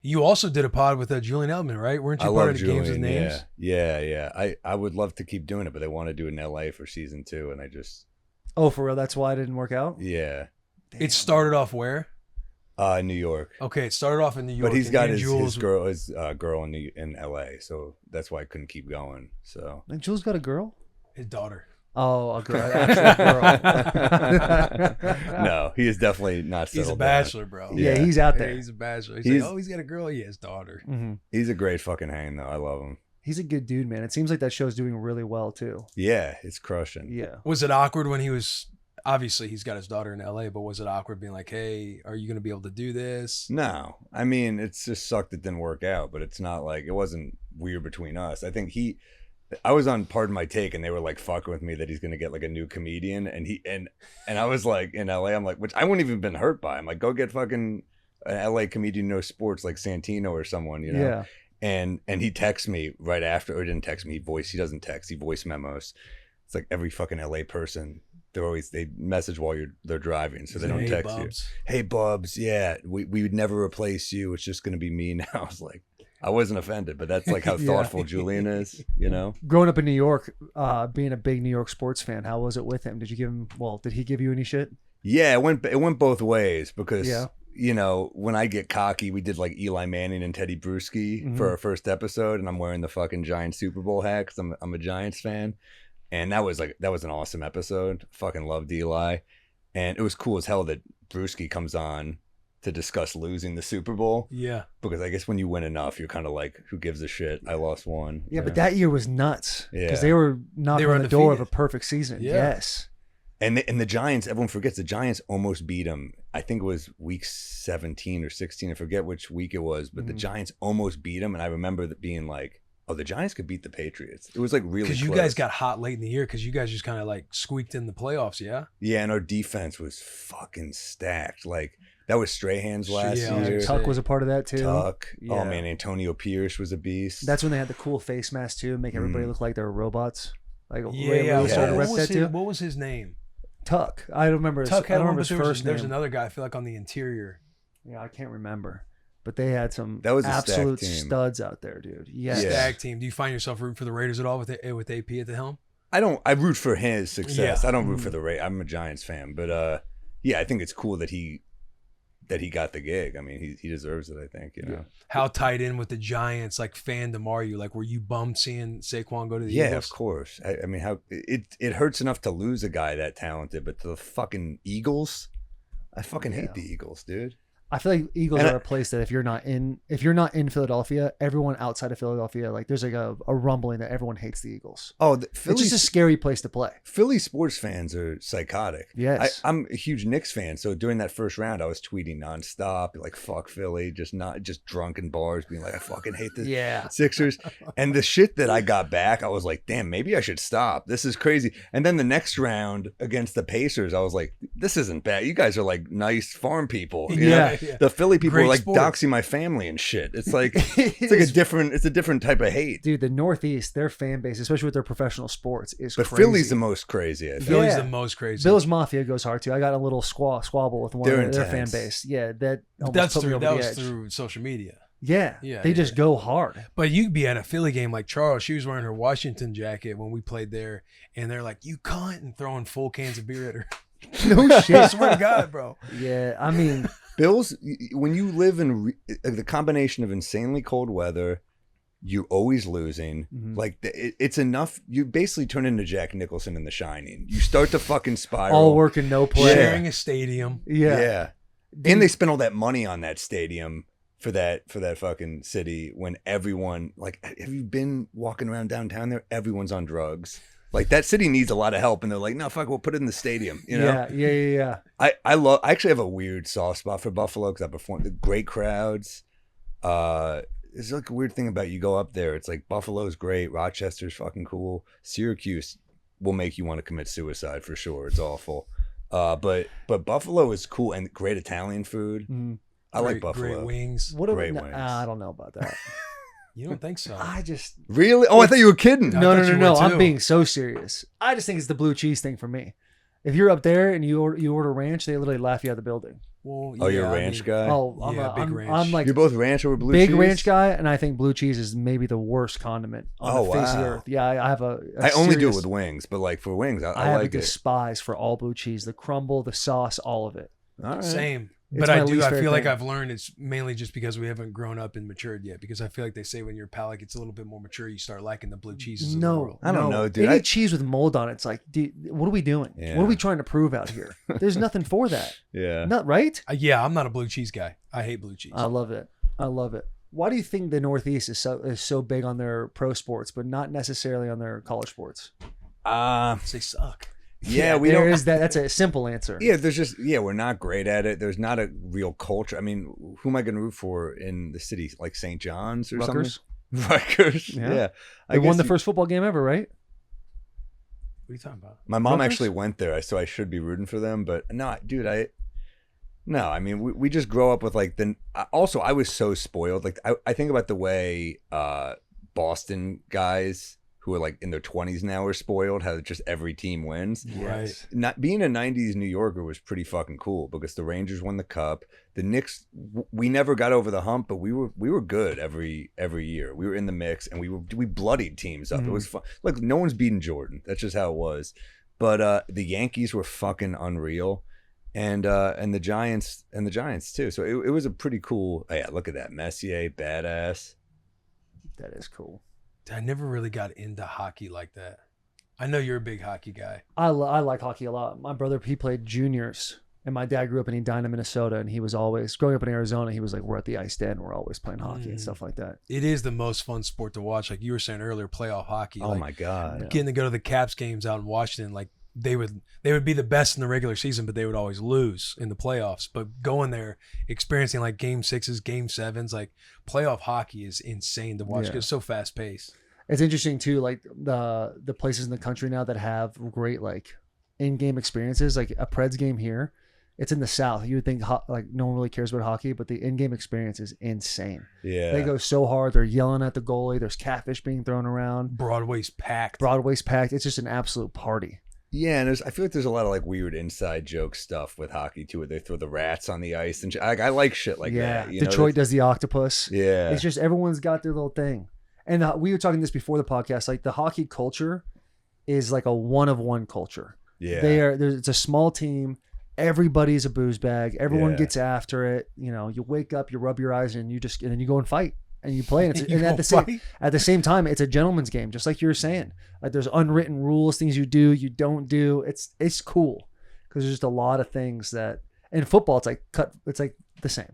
You also did a pod with Julian Edelman, right? Weren't you part of the Julian, Games with Names? Yeah. I would love to keep doing it, but they want to do it in LA for season 2, and I just Oh, for real? That's why it didn't work out? yeah. Damn. It started off where? New York. Okay, it started off in New York. But he's got his girl in LA, so that's why I couldn't keep going. So And Jules got a girl? His daughter. Oh, a girl. Actually a girl. No, he is definitely not settled. He's a bachelor, bro. Yeah, he's out there. Yeah, he's a bachelor. He's like, oh, he's got a girl. Yeah, his daughter. Mm-hmm. He's a great fucking hang, though. I love him. He's a good dude, man. It seems like that show's doing really well, too. Yeah, it's crushing. Yeah. Was it awkward when he was... Obviously, he's got his daughter in LA, but was it awkward being like, hey, are you going to be able to do this? No. I mean, it's just sucked it didn't work out, but it's not like... It wasn't weird between us. I think I was on Pardon My Take, and they were like fucking with me that he's going to get like a new comedian. And I was like, in LA, I'm like, which I wouldn't even been hurt by. I'm like, go get fucking an LA comedian who knows sports like Santino or someone, you know? Yeah. And he texts me right after, or didn't text me, he doesn't text, he voice memos. It's like every fucking LA person, they message while they're driving, so they don't text you. Hey Bubs, yeah, we would never replace you. It's just gonna be me now. I was like, I wasn't offended, but that's like how thoughtful Julian is, you know? Growing up in New York, being a big New York sports fan, how was it with him? Did he give you any shit? Yeah, it went both ways because you know, when I get cocky, we did like Eli Manning and Teddy Bruschi for our first episode, and I'm wearing the fucking Giants Super Bowl hat because I'm a Giants fan. And that was an awesome episode. Fucking loved Eli. And it was cool as hell that Bruschi comes on to discuss losing the Super Bowl. Yeah. Because I guess when you win enough, you're kind of like, who gives a shit? I lost one. Yeah, but that year was nuts. Yeah. Because they were knocking on the door of a perfect season. Yeah. Yes. And the Giants, everyone forgets, the Giants almost beat them. I think it was week 17 or 16. I forget which week it was, but the Giants almost beat them. And I remember that being like, oh, the Giants could beat the Patriots. It was like really close. Because you guys got hot late in the year because you guys just kind of like squeaked in the playoffs, yeah? Yeah, and our defense was fucking stacked. Like, that was Strahan's last year. Tuck was a part of that too. Tuck. Yeah. Oh, man, Antonio Pierce was a beast. That's when they had the cool face mask too, make everybody look like they were robots. Like yeah. What was his name? Tuck. I don't remember. I don't remember his first name. There's another guy, I feel like, on the interior. Yeah, I can't remember. But they had some absolute studs out there, dude. Yeah. Stack team. Do you find yourself rooting for the Raiders at all with AP at the helm? I root for his success. I don't root for the Raiders. I'm a Giants fan. But yeah, I think it's cool that he got the gig. I mean, he deserves it, I think, you know. Yeah. How tied in with the Giants, like, fandom are you? Like, were you bummed seeing Saquon go to the Eagles? Yeah, of course. I mean, how it hurts enough to lose a guy that talented, but the fucking Eagles, I fucking hate the Eagles, dude. I feel like Eagles are a place that if you're not in Philadelphia, everyone outside of Philadelphia, like there's like a rumbling that everyone hates the Eagles. Oh, it's just a scary place to play. Philly sports fans are psychotic. Yes. I'm a huge Knicks fan, so during that first round, I was tweeting nonstop, like fuck Philly, just drunk in bars, being like, I fucking hate the Sixers. And the shit that I got back, I was like, damn, maybe I should stop. This is crazy. And then the next round against the Pacers, I was like, this isn't bad. You guys are like nice farm people. You know? Yeah. The Philly people Great are like sports. doxing my family and shit. It's like it's a different type of hate. Dude, the Northeast, their fan base, especially with their professional sports, is but crazy. Philly's the most crazy. I think. Philly's the most crazy. Bills Mafia goes hard too. I got a little squabble with one of their fan base. Yeah, that was through social media. Yeah, they just go hard. But you'd be at a Philly game like Charles. She was wearing her Washington jacket when we played there, and they're like, "You cunt," and throwing full cans of beer at her. No shit. I swear to God, bro. Yeah, I mean, Bills, when you live in the combination of insanely cold weather, you're always losing. Like it's enough. You basically turn into Jack Nicholson in The Shining. You start to fucking spiral. All work and no play. Sharing a stadium. Yeah. And they spent all that money on that stadium for that fucking city when everyone, like, have you been walking around downtown there? Everyone's on drugs. Like, that city needs a lot of help, and they're like, no, fuck, we'll put it in the stadium, you know? Yeah. I actually have a weird soft spot for Buffalo because I performed great crowds. It's like a weird thing about you go up there. It's like Buffalo's great, Rochester's fucking cool, Syracuse will make you want to commit suicide for sure. It's awful. But Buffalo is cool and great Italian food. I like Buffalo. Great wings. Great wings. I don't know about that. You don't think so? Really? Oh, I thought you were kidding. No. I'm being so serious. I just think it's the blue cheese thing for me. If you're up there and you order ranch, they literally laugh you out of the building. Well, Oh, you're a ranch guy? Oh, I'm like you're both ranch or blue big cheese? ranch guy, and I think blue cheese is maybe the worst condiment on the face of the earth. Yeah, I have I only do it with wings, but like for wings, I have like a despise for all blue cheese, the crumble, the sauce, all of it. All right. Same. It's But my I least feel favorite like thing. I've learned it's mainly just because we haven't grown up and matured yet. Because I feel like they say when your palate gets a little bit more mature, you start liking the blue cheeses of the world. I don't know, dude. Any cheese with mold on it's like, dude, what are we doing? Yeah. What are we trying to prove out here? There's nothing for that. Yeah. Not right? Yeah, I'm not a blue cheese guy. I hate blue cheese. I love it. I love it. Why do you think the Northeast is so big on their pro sports, but not necessarily on their college sports? They suck. Yeah, we don't. That's a simple answer. Yeah, we're not great at it. There's not a real culture. I mean, who am I going to root for in the city? Like St. John's or Rutgers? something? Rutgers. Yeah. They won the first football game ever, right? What are you talking about? My mom Rutgers? actually went there, so I should be rooting for them. But no, dude, no. I mean, we just grow up with like also, I was so spoiled. Like I think about the way Boston guys who are like in their 20s now are spoiled, how just every team wins. Right. Not being a 90s New Yorker was pretty fucking cool because the Rangers won the cup. The Knicks, we never got over the hump, but we were good every year. We were in the mix and we bloodied teams up. It was fun. Like no one's beating Jordan. That's just how it was. But the Yankees were fucking unreal. And the Giants too. So it was a pretty cool. Oh yeah, look at that. Messier, badass. That is cool. I never really got into hockey like that. I know you're a big hockey guy. I like hockey a lot. My brother, he played juniors, and my dad grew up in Edina, Minnesota, and he was always, growing up in Arizona, he was like, we're at the ice den, we're always playing hockey and stuff like that. It is the most fun sport to watch. Like you were saying earlier, playoff hockey. Oh like, my God. Getting to go to the Caps games out in Washington, like they would be the best in the regular season, but they would always lose in the playoffs. But going there, experiencing like game 6s, game 7s, like playoff hockey is insane to watch because it's so fast paced. It's interesting too, like the places in the country now that have great like in-game experiences, like a Preds game here. It's in the South. You would think like no one really cares about hockey, but the in-game experience is insane. Yeah. They go so hard. They're yelling at the goalie. There's catfish being thrown around. Broadway's packed. It's just an absolute party. Yeah, and I feel like there's a lot of like weird inside joke stuff with hockey too, where they throw the rats on the ice and I like shit like that. You Detroit does the octopus. Yeah, it's just everyone's got their little thing. And we were talking this before the podcast. Like the hockey culture is like a one-of-one culture. Yeah, it's a small team. Everybody's a booze bag. Everyone gets after it. You know, you wake up, you rub your eyes, and then you go and fight. And you play, and at the same time, it's a gentleman's game, just like you were saying. Like there's unwritten rules, things you do, you don't do. It's cool because there's just a lot of things that in football it's like the same.